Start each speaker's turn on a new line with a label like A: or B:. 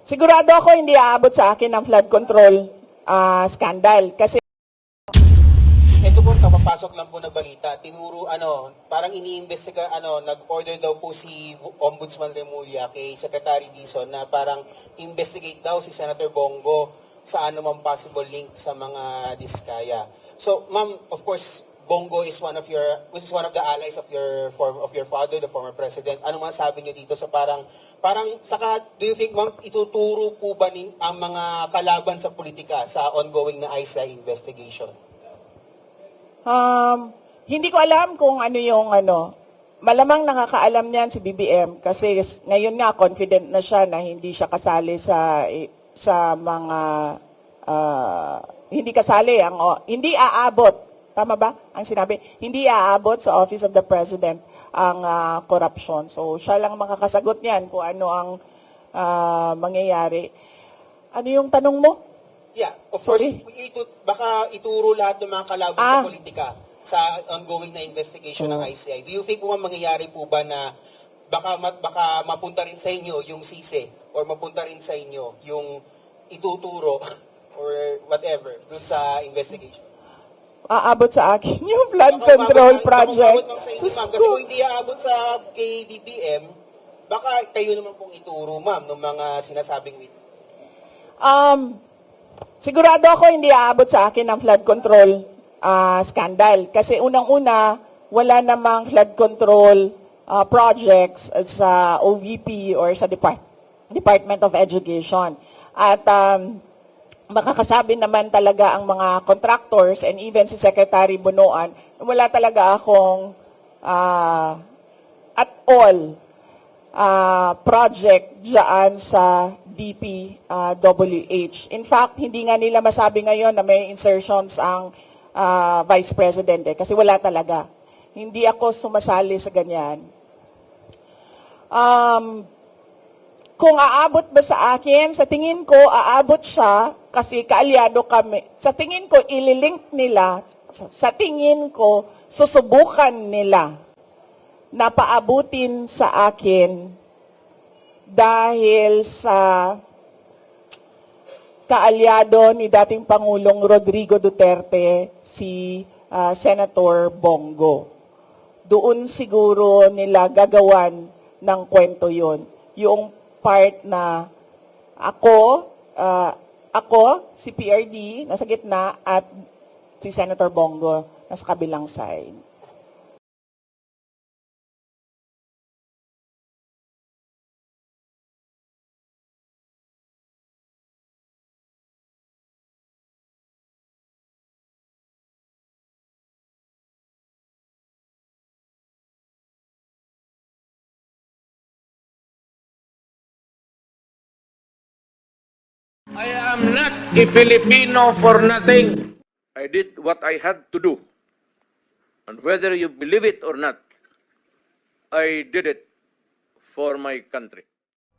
A: Sigurado ako hindi aabot sa akin ang flood control scandal. Kasi
B: Ito po, kapapasok lang po na balita. Tinuro, parang iniimbestiga, nag-order daw po si Ombudsman Remulla kay Secretary Dizon na parang investigate daw si Senator Bongo sa anumang possible link sa mga diskaya. So, ma'am, of course, Bongo is one of the allies of your father, the former president. Ano man sabi niyo dito sa parang saka do you think, ma'am, ituturo po ba ang mga kalaban sa politika sa ongoing na ICI investigation?
A: hindi ko alam kung ano yung malamang nakakaalam niyan si BBM kasi ngayon nga confident na siya na hindi siya kasali sa mga hindi kasali hindi aabot. Tama ba ang sinabi? Hindi aabot sa Office of the President ang corruption. So, siya lang makakasagot niyan kung ano ang mangyayari. Ano yung tanong mo?
B: Yeah, of
A: Sorry?
B: course, baka ituro lahat ng mga kalaban sa politika sa ongoing na investigation ng ICI. Do you think po mangyayari po ba na baka mapunta rin sa inyo yung sise or mapunta rin sa inyo yung ituturo or whatever dun sa investigation?
A: Aabot sa akin yung flood control project.
B: Kasi kung hindi aabot sa kay BBM, baka kayo naman pong ituro, ma'am, ng mga sinasabing witness.
A: Sigurado ako hindi aabot sa akin ang flood control scandal. Kasi unang-una, wala namang flood control projects sa OVP or sa Department of Education. At makakasabi naman talaga ang mga contractors and even si Secretary Bunuan, wala talaga akong at all project dyan sa DPWH. In fact, hindi nga nila masabi ngayon na may insertions ang Vice President kasi wala talaga. Hindi ako sumasali sa ganyan. Kung aabot ba sa akin, sa tingin ko aabot siya kasi kaalyado kami. Sa tingin ko ililink nila, sa tingin ko susubukan nila na paabutin sa akin dahil sa kaalyado ni dating Pangulong Rodrigo Duterte, si Senator Bongo. Doon siguro nila gagawan ng kwento yun. Yung part na ako, si PRD, nasa gitna, at si Senator Bongo, nasa kabilang side.
C: I am not a Filipino for nothing. I did what I had to do. And whether you believe it or not, I did it for my country.